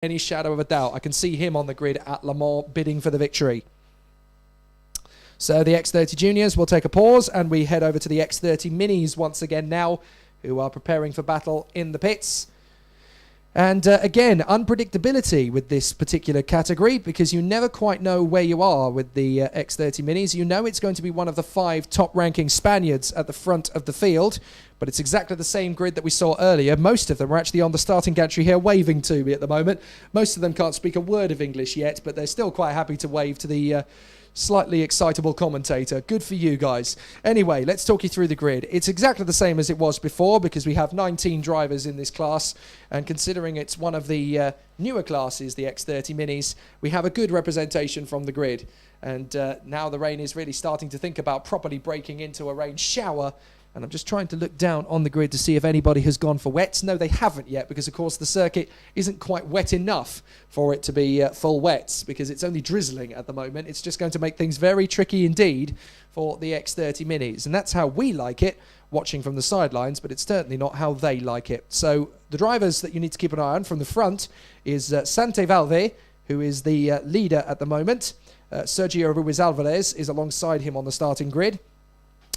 any shadow of a doubt. I can see him on the grid at Le Mans bidding for the victory. So the X30 Juniors will take a pause and we head over to the X30 Minis once again now, who are preparing for battle in the pits. And again, unpredictability with this particular category because you never quite know where you are with the X30 Minis. You know it's going to be one of the 5 top-ranking Spaniards at the front of the field, but it's exactly the same grid that we saw earlier. Most of them are actually on the starting gantry here waving to me at the moment. Most of them can't speak a word of English yet, but they're still quite happy to wave to the slightly excitable commentator. Good for you guys. Anyway, let's talk you through the grid. It's exactly the same as it was before because we have 19 drivers in this class, and considering it's one of the newer classes, the X30 Minis, we have a good representation from the grid. And now the rain is really starting to think about properly breaking into a rain shower. And I'm just trying to look down on the grid to see if anybody has gone for wets. No, they haven't yet because, of course, the circuit isn't quite wet enough for it to be full wets because it's only drizzling at the moment. It's just going to make things very tricky indeed for the X30 Minis. And that's how we like it, watching from the sidelines, but it's certainly not how they like it. So the drivers that you need to keep an eye on from the front is Sante Valve, who is the leader at the moment. Sergio Ruiz Alvarez is alongside him on the starting grid.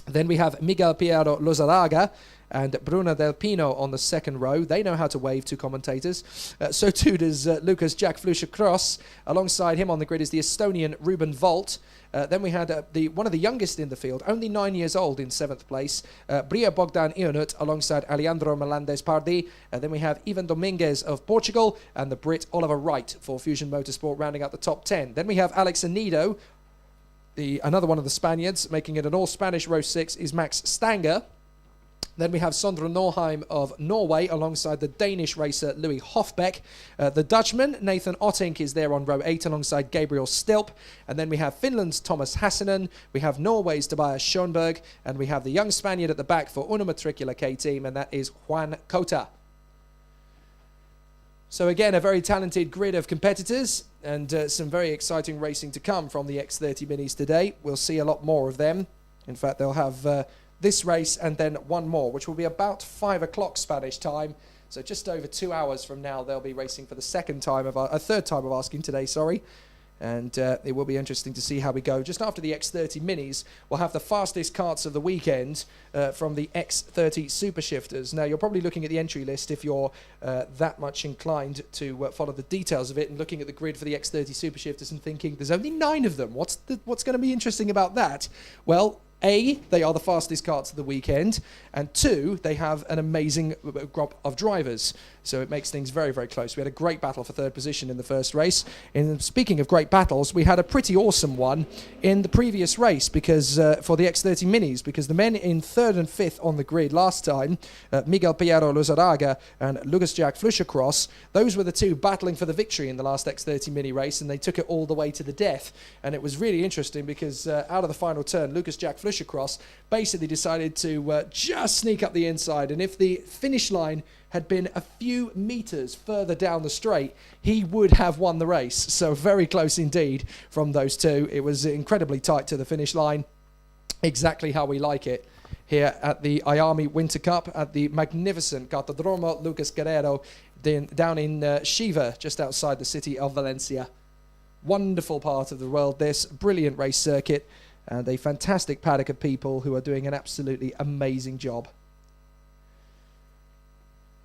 Then we have Miguel Piero Lozaraga and Bruno Del Pino on the second row. They know how to wave to commentators. So too does Lucas Jack Fluscher-Cross. Alongside him on the grid is the Estonian Ruben Volt. Then we had one of the youngest in the field, only 9 years old in 7th place, Bria Bogdan Ionut alongside Alejandro Melendez Pardi. Then we have Ivan Dominguez of Portugal and the Brit Oliver Wright for Fusion Motorsport rounding out the top 10. Then we have Alex Anido. Another one of the Spaniards, making it an all-Spanish row 6, is Max Stanger. Then we have Sondre Norheim of Norway alongside the Danish racer Louis Hofbeck. The Dutchman, Nathan Ottink, is there on row 8 alongside Gabriel Stilp. And then we have Finland's Thomas Hassinen. We have Norway's Tobias Schoenberg. And we have the young Spaniard at the back for Uno Matricula K-Team, and that is Juan Cota. So again, a very talented grid of competitors and some very exciting racing to come from the X30 Minis today. We'll see a lot more of them. In fact, they'll have this race and then one more, which will be about 5 o'clock Spanish time. So just over 2 hours from now, they'll be racing for the third time of asking today, sorry. And it will be interesting to see how we go. Just after the X30 Minis, we'll have the fastest karts of the weekend from the X30 Super Shifters. Now, you're probably looking at the entry list if you're that much inclined to follow the details of it and looking at the grid for the X30 Super Shifters and thinking, there's only 9 of them. What's going to be interesting about that? Well, A, they are the fastest karts of the weekend, and 2, they have an amazing group of drivers. So it makes things very, very close. We had a great battle for 3rd position in the first race. And speaking of great battles, we had a pretty awesome one in the previous race because for the X30 Minis, because the men in 3rd and 5th on the grid last time, Miguel Piero Lozaraga and Lucas Jack Fluscher-Cross, those were the 2 battling for the victory in the last X30 Mini race, and they took it all the way to the death. And it was really interesting because out of the final turn, Lucas Jack Fluscher-Cross basically decided to just sneak up the inside, and if the finish line had been a few meters further down the straight, he would have won the race. So very close indeed from those 2. It was incredibly tight to the finish line, exactly how we like it here at the IAME Winter Cup at the magnificent Cartodromo Lucas Guerrero down in Shiva, just outside the city of Valencia. Wonderful part of the world, this brilliant race circuit, and a fantastic paddock of people who are doing an absolutely amazing job.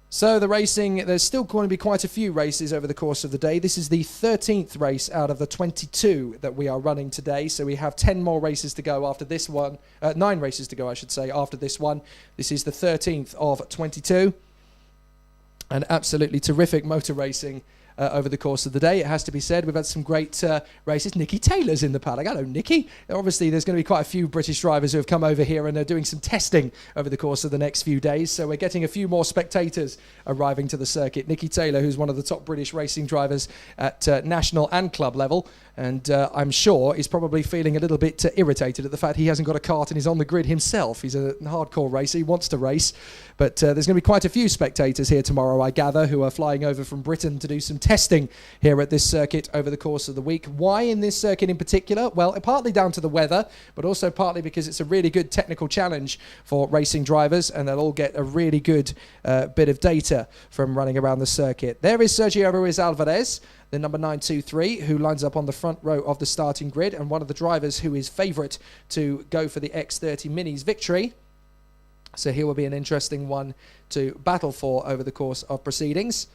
So the racing, there's still going to be quite a few races over the course of the day. This is the 13th race out of the 22 that we are running today. So we have 10 more races to go after this one. 9 races to go, I should say, after this one. This is the 13th of 22. And absolutely terrific motor racing over the course of the day. It has to be said, we've had some great races. Nicky Taylor's in the paddock. Hello, Nicky. Obviously, there's going to be quite a few British drivers who have come over here and are doing some testing over the course of the next few days. So we're getting a few more spectators arriving to the circuit. Nicky Taylor, who's one of the top British racing drivers at national and club level, and I'm sure is probably feeling a little bit irritated at the fact he hasn't got a kart and is on the grid himself. He's a hardcore racer. He wants to race. But there's going to be quite a few spectators here tomorrow, I gather, who are flying over from Britain to do some testing here at this circuit over the course of the week. Why in this circuit in particular? Well, partly down to the weather, but also partly because it's a really good technical challenge for racing drivers, and they'll all get a really good bit of data from running around the circuit. There is Sergio Ruiz Alvarez, the number 923, who lines up on the front row of the starting grid, and one of the drivers who is favourite to go for the X30 Minis victory. So here will be an interesting one to battle for over the course of proceedings.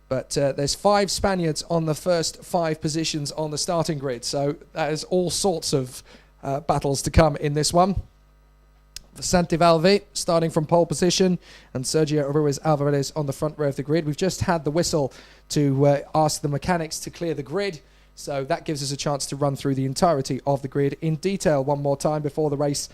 But there's 5 Spaniards on the first 5 positions on the starting grid, so that is all sorts of battles to come in this one. Santi Valve starting from pole position, and Sergio Ruiz Alvarez on the front row of the grid. We've just had the whistle to ask the mechanics to clear the grid, so that gives us a chance to run through the entirety of the grid in detail one more time before the race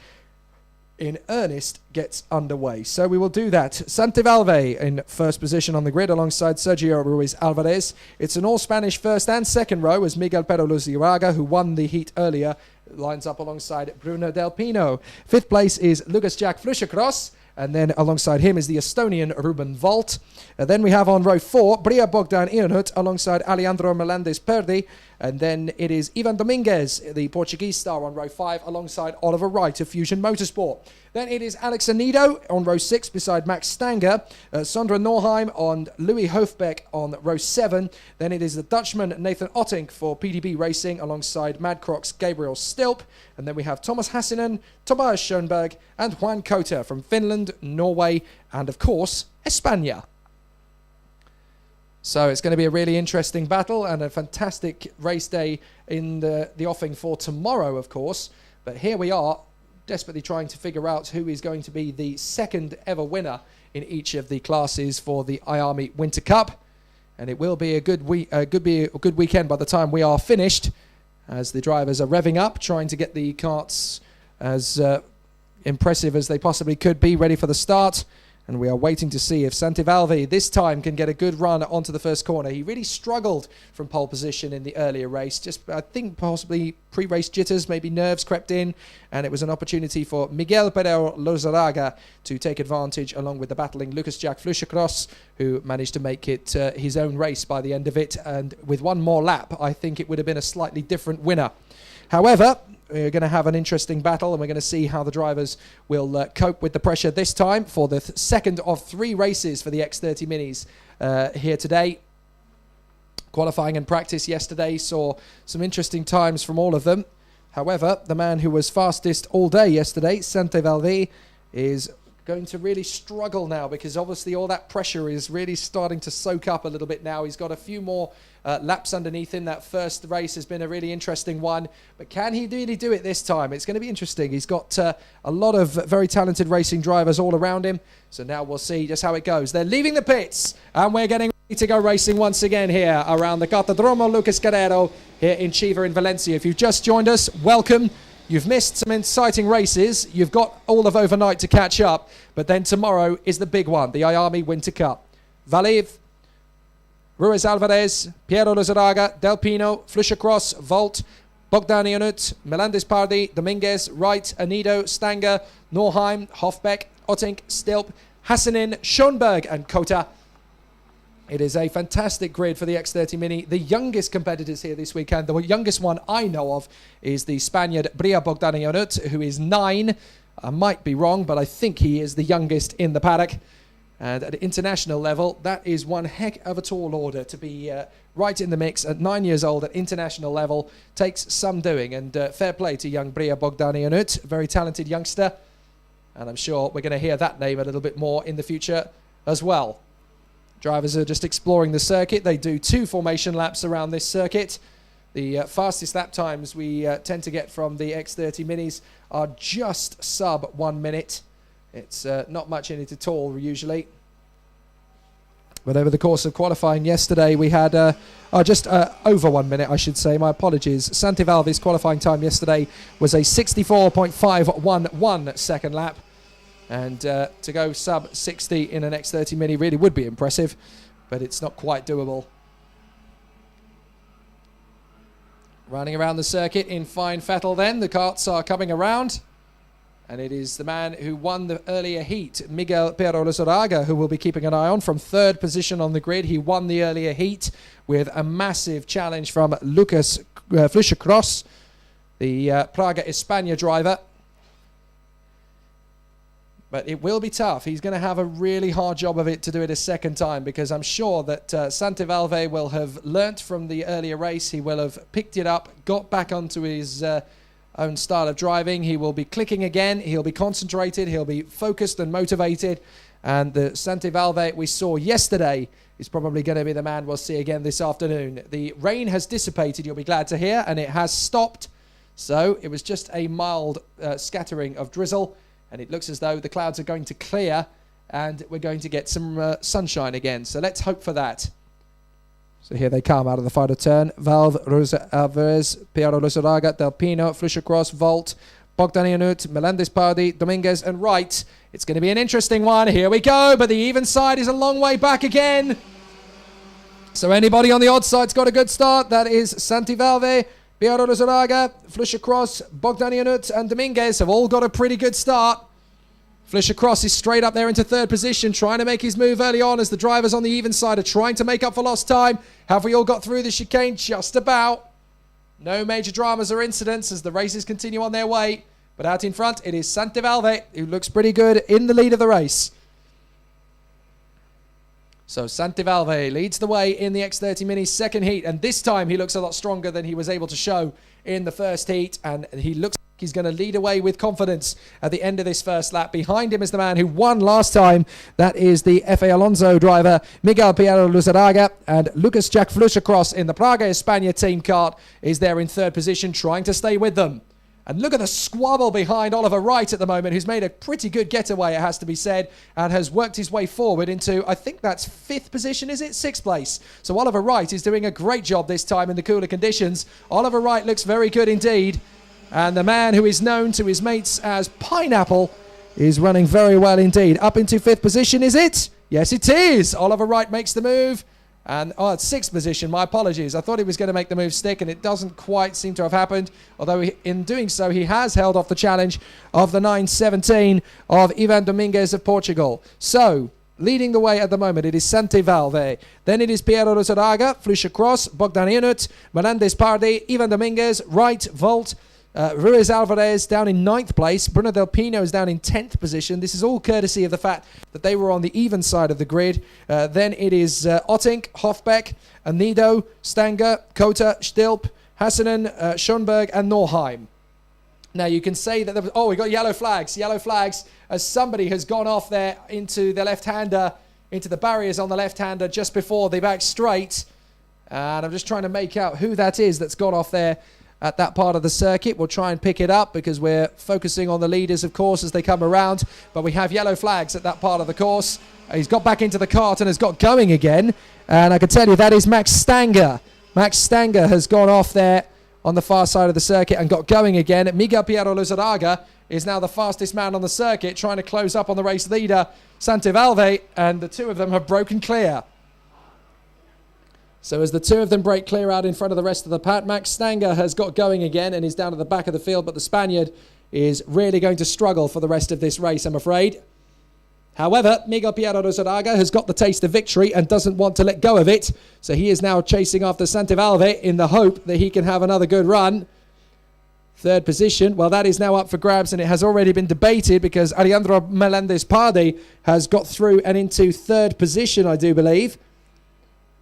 in earnest gets underway. So we will do that. Santi Valve in first position on the grid alongside Sergio Ruiz Alvarez. It's an all-Spanish first and second row as Miguel Pero Luziraga, who won the heat earlier, lines up alongside Bruno Del Pino. Fifth place is Lucas Jack Flushercross, and then alongside him is the Estonian Ruben Volt. Then we have on row 4 Bria Bogdan Ionut alongside Alejandro Melendez Perdi, and then it is Ivan Dominguez, the Portuguese star, on row 5 alongside Oliver Wright of Fusion Motorsport. Then it is Alex Anido on row 6 beside Max Stanger, Sondra Norheim and Louis Hofbeck on row 7. Then it is the Dutchman Nathan Ottink for PDB Racing alongside Mad Croc's Gabriel Stilp. And then we have Thomas Hassinen, Tobias Schoenberg and Juan Kota from Finland, Norway and of course España. So it's going to be a really interesting battle and a fantastic race day in the offing for tomorrow, of course. But here we are, desperately trying to figure out who is going to be the second ever winner in each of the classes for the IAME Winter Cup. And it will be a good weekend by the time we are finished, as the drivers are revving up, trying to get the karts as impressive as they possibly could be, ready for the start. And we are waiting to see if Santi Valve this time can get a good run onto the first corner. He really struggled from pole position in the earlier race. Just, I think, possibly pre-race jitters, maybe nerves crept in. And it was an opportunity for Miguel Pero Lozaraga to take advantage, along with the battling Lucas Jack Flushercross, who managed to make it his own race by the end of it. And with one more lap, I think it would have been a slightly different winner. However, we're going to have an interesting battle, and we're going to see how the drivers will cope with the pressure this time for the second of 3 races for the X30 Minis here today. Qualifying and practice yesterday saw some interesting times from all of them. However, the man who was fastest all day yesterday, Santi Valve, is going to really struggle now, because obviously all that pressure is really starting to soak up a little bit now. He's got a few more laps underneath him. That first race has been a really interesting one, but can he really do it this time? It's going to be interesting. He's got a lot of very talented racing drivers all around him, so now we'll see just how it goes. They're leaving the pits, and we're getting ready to go racing once again here around the Cartodromo Lucas Carrero here in Chiva in Valencia. If you've just joined us, welcome. You've missed some exciting races. You've got all of overnight to catch up. But then tomorrow is the big one, the IAME Winter Cup. Valiv, Ruiz Alvarez, Piero Lozaraga, Del Pino, Flushercross, Volt, Bogdan Ionut, Melendez Pardi, Dominguez, Wright, Anido, Stanger, Norheim, Hofbeck, Ottink, Stilp, Hassinen, Schoenberg and Kota. It is a fantastic grid for the X30 Mini. The youngest competitors here this weekend, the youngest one I know of, is the Spaniard Bria Bogdan Ionut, who is 9. I might be wrong, but I think he is the youngest in the paddock. And at international level, that is one heck of a tall order to be right in the mix at 9 years old at international level. Takes some doing, and fair play to young Bria Bogdan Ionut, very talented youngster. And I'm sure we're going to hear that name a little bit more in the future as well. Drivers are just exploring the circuit. They do 2 formation laps around this circuit. The fastest lap times we tend to get from the X30 Minis are just sub 1 minute. It's not much in it at all, usually. But over the course of qualifying yesterday, we had just over 1 minute, I should say. My apologies. Santi Valve's qualifying time yesterday was a 64.511 second lap. And to go sub 60 in an X30 Mini really would be impressive, but it's not quite doable. Running around the circuit in fine fettle then. The karts are coming around. And it is the man who won the earlier heat, Miguel Piero Lizarraga, who we'll be keeping an eye on from third position on the grid. He won the earlier heat with a massive challenge from Lucas Fluscher-Cross, the Praga España driver. But it will be tough. He's going to have a really hard job of it to do it a second time, because I'm sure that Santivalve will have learnt from the earlier race. He will have picked it up, got back onto his own style of driving. He will be clicking again. He'll be concentrated. He'll be focused and motivated. And the Santivalve we saw yesterday is probably going to be the man we'll see again this afternoon. The rain has dissipated, you'll be glad to hear, and it has stopped. So it was just a mild scattering of drizzle. And it looks as though the clouds are going to clear and we're going to get some sunshine again. So let's hope for that. So here they come out of the final turn. Valve, Rosa Alvarez, Piero Lizarraga, Del Pino, Fluscher-Cross, Volt, Bogdanianut, Melendez Pardi, Dominguez and Wright. It's going to be an interesting one. Here we go. But the even side is a long way back again. So anybody on the odd side's got a good start. That is Santivalve, Piero Lizarraga, Fluscher-Cross, Bogdanianut and Dominguez have all got a pretty good start. Fluscher-Cross is straight up there into third position, trying to make his move early on as the drivers on the even side are trying to make up for lost time. Have we all got through the chicane? Just about. No major dramas or incidents as the races continue on their way. But out in front, it is Santivalve, who looks pretty good in the lead of the race. So Santivalve leads the way in the X30 Mini's second heat, and this time he looks a lot stronger than he was able to show in the first heat, and he looks like he's going to lead away with confidence at the end of this first lap. Behind him is the man who won last time. That is the FA Alonso driver, Miguel Piero Lizarraga, and Lucas Jack Fluscher-Cross in the Praga España team kart is there in third position, trying to stay with them. And look at the squabble behind Oliver Wright at the moment, who's made a pretty good getaway, it has to be said, and has worked his way forward into, I think that's fifth position, is it? Sixth place. So Oliver Wright is doing a great job this time in the cooler conditions. Oliver Wright looks very good indeed. And the man who is known to his mates as Pineapple is running very well indeed. Up into fifth position, is it? Yes, it is. Oliver Wright makes the move. And it's sixth position, my apologies. I thought he was going to make the move stick, and it doesn't quite seem to have happened. Although in doing so, he has held off the challenge of the 9:17 of Ivan Dominguez of Portugal. So, leading the way at the moment, it is Santivalve. Then it is Piero Lizarraga, Fluscher-Cross, Bogdanianut, Melendez Pardi, Ivan Dominguez, Wright, Volt, Ruiz Alvarez down in 9th place. Bruno Del Pino is down in 10th position. This is all courtesy of the fact that they were on the even side of the grid. Then it is Ottink, Hofbeck, Anido, Stanger, Kota, Stilp, Hassanen, Schoenberg and Norheim. Now you can say that there was, we got yellow flags as somebody has gone off there into the left-hander, into the barriers on the left-hander just before the back straight. And I'm just trying to make out who that is that's gone off there at that part of the circuit. We'll try and pick it up because we're focusing on the leaders, of course, as they come around. But we have yellow flags at that part of the course. He's got back into the kart and has got going again. And I can tell you that is Max Stanger. Max Stanger has gone off there on the far side of the circuit and got going again. Miguel Piero Lizarraga is now the fastest man on the circuit, trying to close up on the race leader, Santivalve, and the two of them have broken clear. So as the two of them break clear out in front of the rest of the pack, Max Stanger has got going again and is down at the back of the field, but the Spaniard is really going to struggle for the rest of this race, I'm afraid. However, Miguel Piero Lizarraga has got the taste of victory and doesn't want to let go of it. So he is now chasing after Santivalve in the hope that he can have another good run. Third position, well, that is now up for grabs, and it has already been debated because Alejandro Melendez Pardi has got through and into third position, I do believe.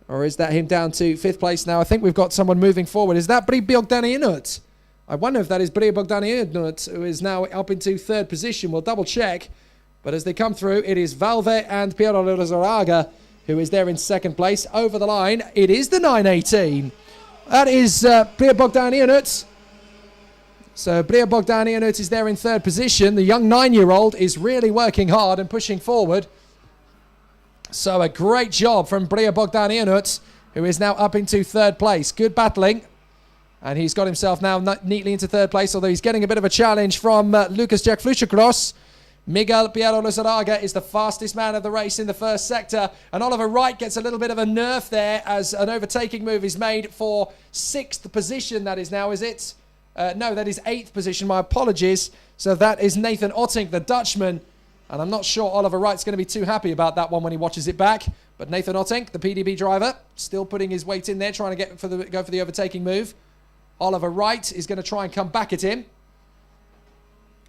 Or is that him down to fifth place now? I think we've got someone moving forward. Is that Bri Bogdanianut? I wonder if that is Bri Bogdanianut, who is now up into third position. We'll double check. But as they come through, it is Valve and Piero Lizarraga, who is there in second place. Over the line, it is the 918. That is Bri Bogdanianut. So Bri Bogdanianut is there in third position. The young 9-year-old is really working hard and pushing forward. So a great job from Bri Bogdanianut, who is now up into third place. Good battling. And he's got himself now neatly into third place, although he's getting a bit of a challenge from Lucas Jack Fluscher-Cross. Miguel Piero Lizarraga is the fastest man of the race in the first sector. And Oliver Wright gets a little bit of a nerf there as an overtaking move is made for sixth position. That is now, is it? No, that is 8th position. My apologies. So that is Nathan Ottink, the Dutchman. And I'm not sure Oliver Wright's going to be too happy about that one when he watches it back. But Nathan Ottink, the PDB driver, still putting his weight in there, trying to go for the overtaking move. Oliver Wright is going to try and come back at him.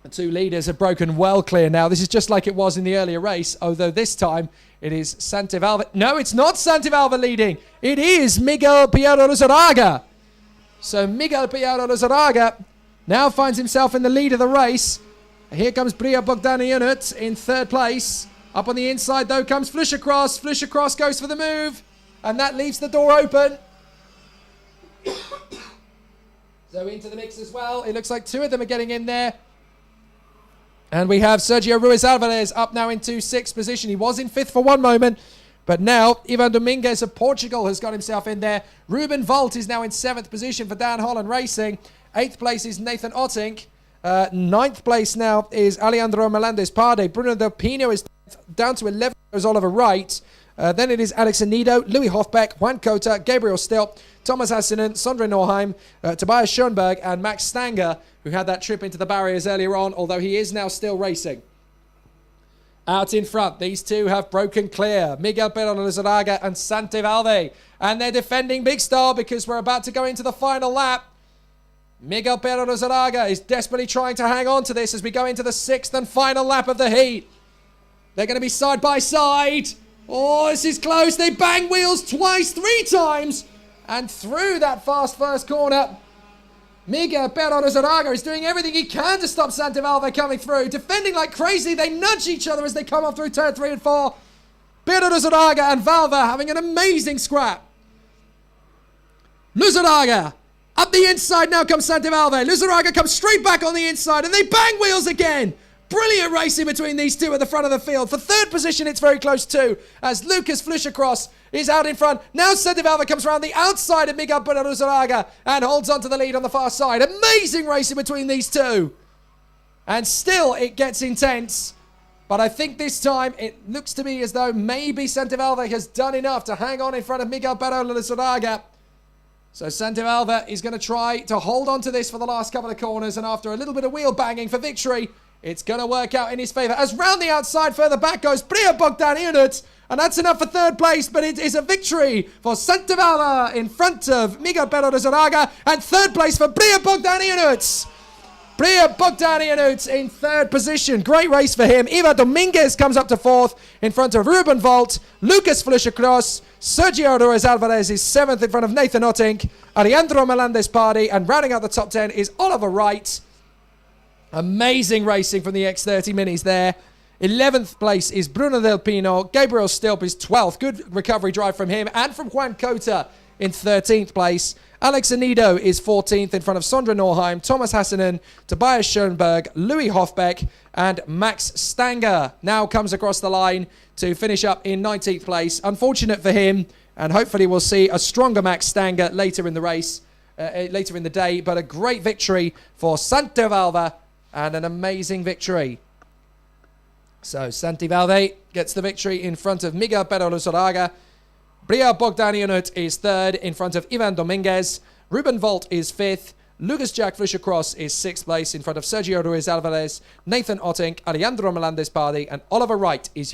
The two leaders have broken well clear now. This is just like it was in the earlier race, although this time it is Santivalva. No, it's not Santivalva leading. It is Miguel Piero Lizarraga. So Miguel Piero Lizarraga now finds himself in the lead of the race. Here comes Bria Bogdanianut in 3rd place. Up on the inside, though, comes Flushercross. Flushercross goes for the move, and that leaves the door open. So into the mix as well. It looks like 2 of them are getting in there. And we have Sergio Ruiz Alvarez up now into 6th position. He was in 5th for one moment, but now Ivan Dominguez of Portugal has got himself in there. Ruben Volt is now in 7th position for Dan Holland Racing. 8th place is Nathan Ottink. 9th place now is Alejandro Melendez-Parde. Bruno Del Pino is down to 11th. There's Oliver Wright. Then it is Alex Anido, Louis Hofbeck, Juan Cota, Gabriel Stilp, Thomas Hassinen, Sondre Norheim, Tobias Schoenberg, and Max Stanger, who had that trip into the barriers earlier on, although he is now still racing. Out in front, these two have broken clear. Miguel Piero Lizarraga and Santivalve. And they're defending Big Star because we're about to go into the final lap. Miguel Piero Lizarraga is desperately trying to hang on to this as we go into the 6th and final lap of the heat. They're going to be side by side. Oh, this is close. They bang wheels twice, 3 times. And through that fast first corner, Miguel Piero Lizarraga is doing everything he can to stop Santivalve coming through. Defending like crazy. They nudge each other as they come up through turn 3 and 4. Piero Lizarraga and Valva having an amazing scrap. Lizarraga. Up the inside now comes Santivalve. Lizarraga comes straight back on the inside and they bang wheels again. Brilliant racing between these two at the front of the field. For 3rd position, it's very close too, as Lucas Flushercross is out in front. Now Santivalve comes around the outside of Miguel Piero Lizarraga and holds on to the lead on the far side. Amazing racing between these two. And still it gets intense. But I think this time it looks to me as though maybe Santivalve has done enough to hang on in front of Miguel Piero Lizarraga. So Santivalve is going to try to hold on to this for the last couple of corners, and after a little bit of wheel banging for victory, it's going to work out in his favour. As round the outside further back goes Bria Bogdanianut, and that's enough for 3rd place, but it is a victory for Santivalve in front of Miguel Piero Lizarraga, and 3rd place for Bria Bogdanianut. Bria Bogdanianut in 3rd position. Great race for him. Eva Dominguez comes up to 4th in front of Ruben Volt. Lucas Flushercross. Sergio Ruiz Alvarez is 7th in front of Nathan Ottink. Alejandro Melendez-Parde. And rounding out the top 10 is Oliver Wright. Amazing racing from the X30 Minis there. 11th place is Bruno Del Pino. Gabriel Stilp is 12th. Good recovery drive from him and from Juan Cota in 13th place. Alex Anido is 14th in front of Sondre Norheim, Thomas Hassinen, Tobias Schoenberg, Louis Hofbeck, and Max Stanger now comes across the line to finish up in 19th place. Unfortunate for him, and hopefully we'll see a stronger Max Stanger later in the race, later in the day, but a great victory for Santivalve and an amazing victory. So Santivalve gets the victory in front of Miguel Piero Lizarraga. Bria Bogdanianut is 3rd in front of Ivan Dominguez. Ruben Volt is 5th. Lucas Jack Flushercross is 6th place in front of Sergio Ruiz Alvarez. Nathan Ottink, Alejandro Melendez-Parde, and Oliver Wright is your